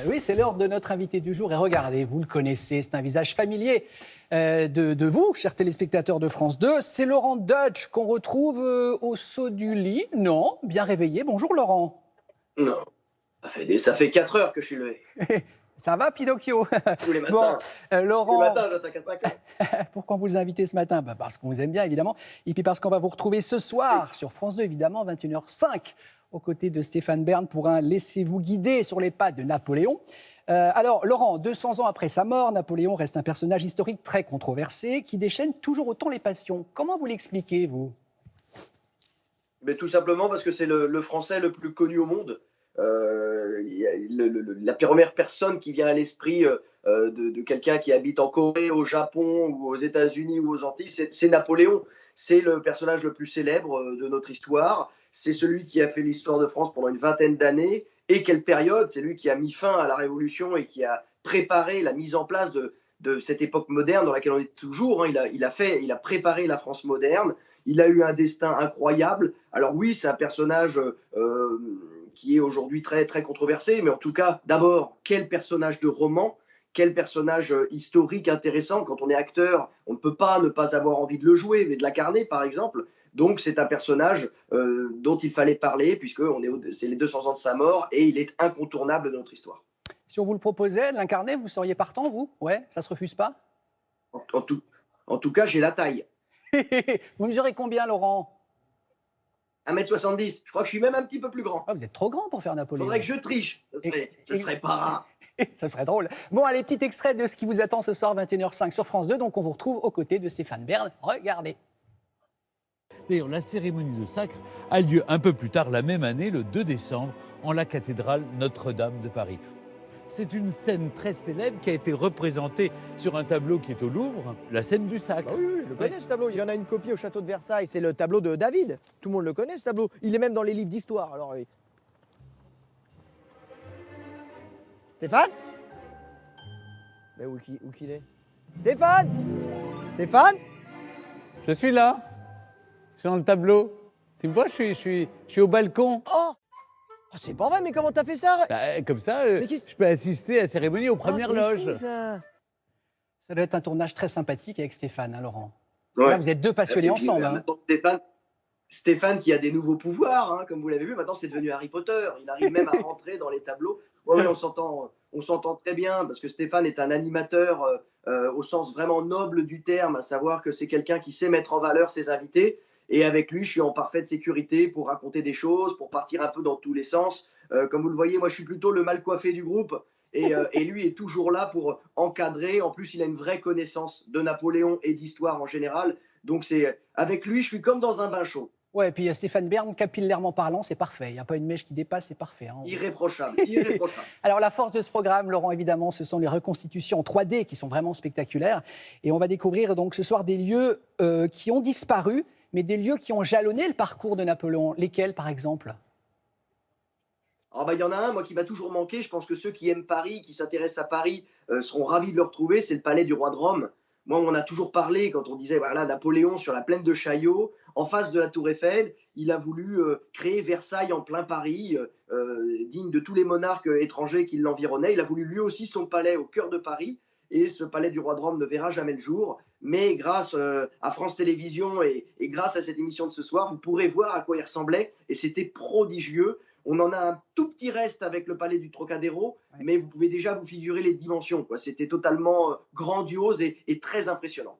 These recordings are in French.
Oui, c'est l'heure de notre invité du jour. Et regardez, vous le connaissez, c'est un visage familier de vous, chers téléspectateurs de France 2. C'est Laurent Deutsch qu'on retrouve au saut du lit. Non, bien réveillé. Bonjour Laurent. Non, ça fait 4 heures que je suis levé. Ça va, Pinocchio? Tous les matins. Bon, Laurent, Tous les matins, j'attaque à 5 heures. pourquoi on vous a invité ce matin? Parce qu'on vous aime bien, évidemment. Et puis parce qu'on va vous retrouver ce soir sur France 2, évidemment, 21h05, aux côtés de Stéphane Bern pour un Laissez-vous guider sur les pas de Napoléon. Alors, Laurent, 200 ans après sa mort, Napoléon reste un personnage historique très controversé qui déchaîne toujours autant les passions. Comment vous l'expliquez, vous? Mais tout simplement parce que c'est le Français le plus connu au monde. La première personne qui vient à l'esprit de quelqu'un qui habite en Corée, au Japon ou aux États-Unis ou aux Antilles, c'est Napoléon. C'est le personnage le plus célèbre de notre histoire. C'est celui qui a fait l'histoire de France pendant une vingtaine d'années. Et quelle période! C'est lui qui a mis fin à la Révolution et qui a préparé la mise en place de cette époque moderne dans laquelle on est toujours. Hein. Il a préparé la France moderne. Il a eu un destin incroyable. Alors oui, c'est un personnage qui est aujourd'hui très, très controversé, mais en tout cas, d'abord, quel personnage de roman, quel personnage historique intéressant. Quand on est acteur, on ne peut pas ne pas avoir envie de le jouer, mais de l'incarner, par exemple. Donc, c'est un personnage dont il fallait parler, puisque c'est les 200 ans de sa mort, et il est incontournable de notre histoire. Si on vous le proposait, l'incarner, vous seriez partant, vous? Ouais, ça se refuse pas? En tout cas, j'ai la taille. Vous mesurez combien, Laurent? 1m70. Je crois que je suis même un petit peu plus grand. Ah, vous êtes trop grand pour faire Napoléon. Faudrait que je triche. Ce serait pas rare. Ça serait drôle. Bon, allez, petit extrait de ce qui vous attend ce soir, 21h05 sur France 2. Donc, on vous retrouve aux côtés de Stéphane Bern. Regardez. D'ailleurs, la cérémonie de sacre a lieu un peu plus tard la même année, le 2 décembre, en la cathédrale Notre-Dame de Paris. C'est une scène très célèbre qui a été représentée sur un tableau qui est au Louvre, la scène du sacre. Bah oui, je le connais ce tableau. Il y en a une copie au château de Versailles. C'est le tableau de David. Tout le monde le connaît ce tableau. Il est même dans les livres d'histoire. Alors, oui. Stéphane? Mais où qu'il est? Stéphane? Stéphane? Je suis là. Je suis dans le tableau. Tu me vois, je suis au balcon. Oh! Oh, c'est pas vrai, mais comment t'as fait ça? Bah, comme ça, Mais qu'est-ce- je peux assister à la cérémonie aux Ah, premières c'est loges. fou, ça. Ça doit être un tournage très sympathique avec Stéphane, hein, Laurent. Ouais. Là, vous êtes deux passionnés Et puis, ensemble. Hein. maintenant, Stéphane qui a des nouveaux pouvoirs, hein, comme vous l'avez vu, maintenant c'est devenu Harry Potter. Il arrive même à rentrer dans les tableaux. Ouais, on s'entend très bien parce que Stéphane est un animateur au sens vraiment noble du terme, à savoir que c'est quelqu'un qui sait mettre en valeur ses invités. Et avec lui, je suis en parfaite sécurité pour raconter des choses, pour partir un peu dans tous les sens. Comme vous le voyez, moi je suis plutôt le mal coiffé du groupe. Et lui est toujours là pour encadrer. En plus, il a une vraie connaissance de Napoléon et d'histoire en général. Donc avec lui, je suis comme dans un bain chaud. Ouais, et puis Stéphane Bern, capillairement parlant, c'est parfait. Il n'y a pas une mèche qui dépasse, c'est parfait. Hein. Irréprochable, irréprochable. Alors, la force de ce programme, Laurent, évidemment, ce sont les reconstitutions en 3D qui sont vraiment spectaculaires. Et on va découvrir donc ce soir des lieux qui ont disparu, mais des lieux qui ont jalonné le parcours de Napoléon. Lesquels, par exemple? Alors, il y en a un, moi, qui va toujours manquer. Je pense que ceux qui aiment Paris, qui s'intéressent à Paris, seront ravis de le retrouver. C'est le palais du roi de Rome. Moi, on en a toujours parlé quand on disait, voilà, Napoléon sur la plaine de Chaillot, en face de la Tour Eiffel. Il a voulu créer Versailles en plein Paris, digne de tous les monarques étrangers qui l'environnaient. Il a voulu lui aussi son palais au cœur de Paris. Et ce palais du roi de Rome ne verra jamais le jour. Mais grâce à France Télévisions et grâce à cette émission de ce soir, vous pourrez voir à quoi il ressemblait. Et c'était prodigieux. On en a un tout petit reste avec le palais du Trocadéro, mais vous pouvez déjà vous figurer les dimensions, quoi. C'était totalement grandiose et très impressionnant.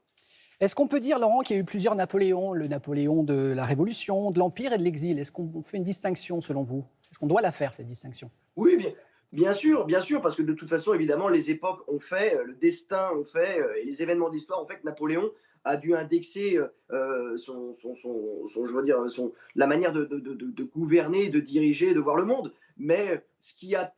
Est-ce qu'on peut dire, Laurent, qu'il y a eu plusieurs Napoléons? Le Napoléon de la Révolution, de l'Empire et de l'exil. Est-ce qu'on fait une distinction, selon vous? Est-ce qu'on doit la faire, cette distinction? Oui, bien sûr, parce que de toute façon, évidemment, les époques ont fait, le destin ont fait, et les événements de l'histoire ont fait que Napoléon a dû indexer la manière de gouverner, de diriger, de voir le monde. Mais ce qui n'a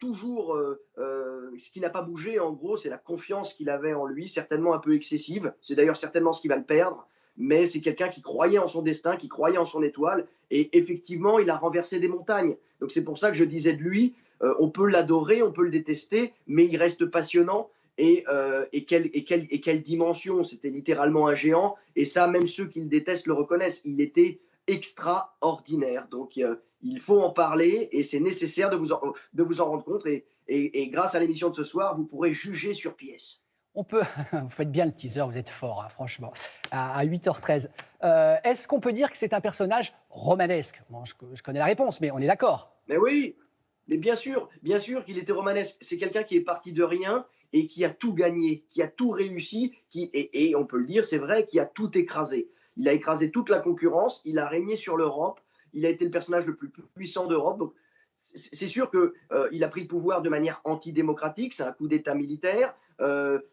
pas bougé, en gros, c'est la confiance qu'il avait en lui, certainement un peu excessive. C'est d'ailleurs certainement ce qui va le perdre. Mais c'est quelqu'un qui croyait en son destin, qui croyait en son étoile. Et effectivement, il a renversé des montagnes. Donc c'est pour ça que je disais de lui, on peut l'adorer, on peut le détester, mais il reste passionnant. Et quelle dimension, c'était littéralement un géant, et ça, même ceux qui le détestent le reconnaissent, il était extraordinaire. Donc il faut en parler, et c'est nécessaire de vous en rendre compte, et Et grâce à l'émission de ce soir, vous pourrez juger sur pièce. On peut, vous faites bien le teaser, vous êtes fort, hein, franchement, à 8h13. Est-ce qu'on peut dire que c'est un personnage romanesque? Bon, je connais la réponse, mais on est d'accord. Mais oui, mais bien sûr qu'il était romanesque. C'est quelqu'un qui est parti de rien et qui a tout gagné, qui a tout réussi, et on peut le dire, c'est vrai, qui a tout écrasé. Il a écrasé toute la concurrence, il a régné sur l'Europe, il a été le personnage le plus puissant d'Europe. Donc, c'est sûr qu'il a pris le pouvoir de manière antidémocratique, c'est un coup d'État militaire.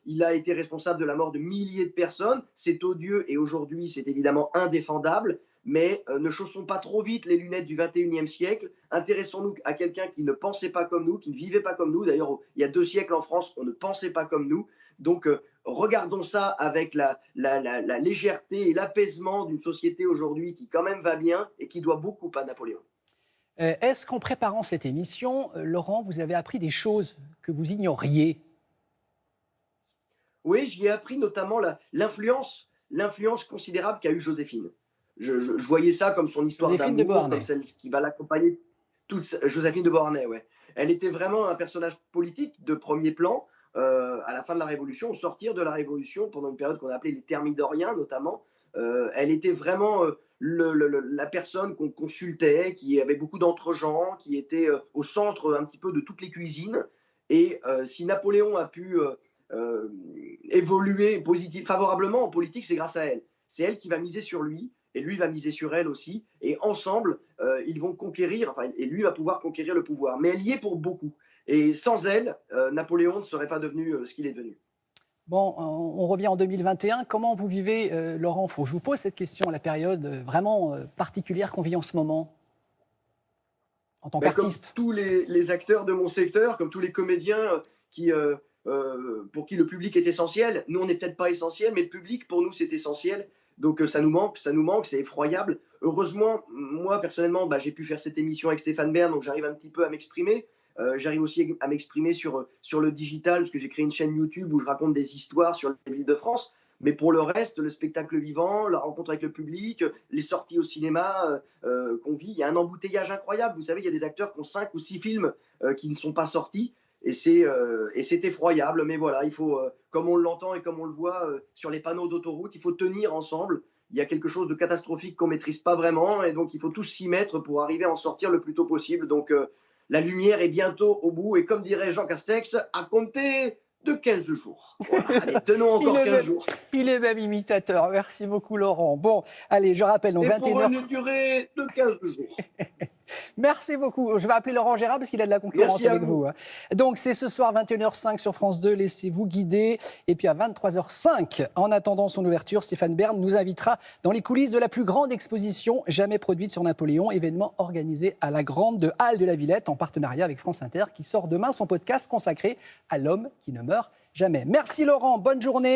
Il a été responsable de la mort de milliers de personnes. C'est odieux et aujourd'hui, c'est évidemment indéfendable. Mais ne chaussons pas trop vite les lunettes du 21e siècle. Intéressons-nous à quelqu'un qui ne pensait pas comme nous, qui ne vivait pas comme nous. D'ailleurs, il y a 2 siècles en France, on ne pensait pas comme nous. Donc, regardons ça avec la légèreté et l'apaisement d'une société aujourd'hui qui quand même va bien et qui doit beaucoup à Napoléon. Est-ce qu'en préparant cette émission, Laurent, vous avez appris des choses que vous ignoriez? Oui, j'y ai appris notamment l'influence considérable qu'a eue Joséphine. Je voyais ça comme son histoire Joséphine de d'amour, Beauharnais. comme celle qui va l'accompagner. Joséphine de Beauharnais, ouais. Elle était vraiment un personnage politique de premier plan à la fin de la Révolution, au sortir de la Révolution, pendant une période qu'on a appelée les Thermidoriens notamment. Elle était vraiment la personne qu'on consultait, qui avait beaucoup d'entre-gens, qui était au centre un petit peu de toutes les cuisines. Et si Napoléon a pu évoluer favorablement en politique, c'est grâce à elle. C'est elle qui va miser sur lui, et lui va miser sur elle aussi. Et ensemble, ils vont conquérir, et lui va pouvoir conquérir le pouvoir. Mais elle y est pour beaucoup. Et sans elle, Napoléon ne serait pas devenu ce qu'il est devenu. Bon, on revient en 2021. Comment vous vivez, Laurent? Je vous pose cette question, la période vraiment particulière qu'on vit en ce moment, en tant qu'artiste. Comme tous les acteurs de mon secteur, comme tous les comédiens pour qui le public est essentiel. Nous, on n'est peut-être pas essentiel, mais le public, pour nous, c'est essentiel. Donc ça nous manque, c'est effroyable. Heureusement, moi, personnellement, j'ai pu faire cette émission avec Stéphane Bern, donc j'arrive un petit peu à m'exprimer. J'arrive aussi à m'exprimer sur le digital, parce que j'ai créé une chaîne YouTube où je raconte des histoires sur les villes de France. Mais pour le reste, le spectacle vivant, la rencontre avec le public, les sorties au cinéma qu'on vit, il y a un embouteillage incroyable. Vous savez, il y a des acteurs qui ont 5 ou 6 films qui ne sont pas sortis. Et c'est effroyable, mais voilà, il faut, comme on l'entend et comme on le voit sur les panneaux d'autoroute, il faut tenir ensemble. Il y a quelque chose de catastrophique qu'on ne maîtrise pas vraiment, et donc il faut tous s'y mettre pour arriver à en sortir le plus tôt possible. Donc la lumière est bientôt au bout, et comme dirait Jean Castex, à compter de 15 jours. Voilà, allez, tenons encore 15 jours. Il est même imitateur. Merci beaucoup, Laurent. Bon, allez, je rappelle, donc 21h. Pour une durée de 15 jours. Merci beaucoup. Je vais appeler Laurent Gérard parce qu'il a de la concurrence avec vous. Donc, c'est ce soir 21h05 sur France 2. Laissez-vous guider. Et puis à 23h05, en attendant son ouverture, Stéphane Bern nous invitera dans les coulisses de la plus grande exposition jamais produite sur Napoléon, événement organisé à la Grande Halle de la Villette en partenariat avec France Inter, qui sort demain son podcast consacré à l'homme qui ne meurt jamais. Merci Laurent, bonne journée.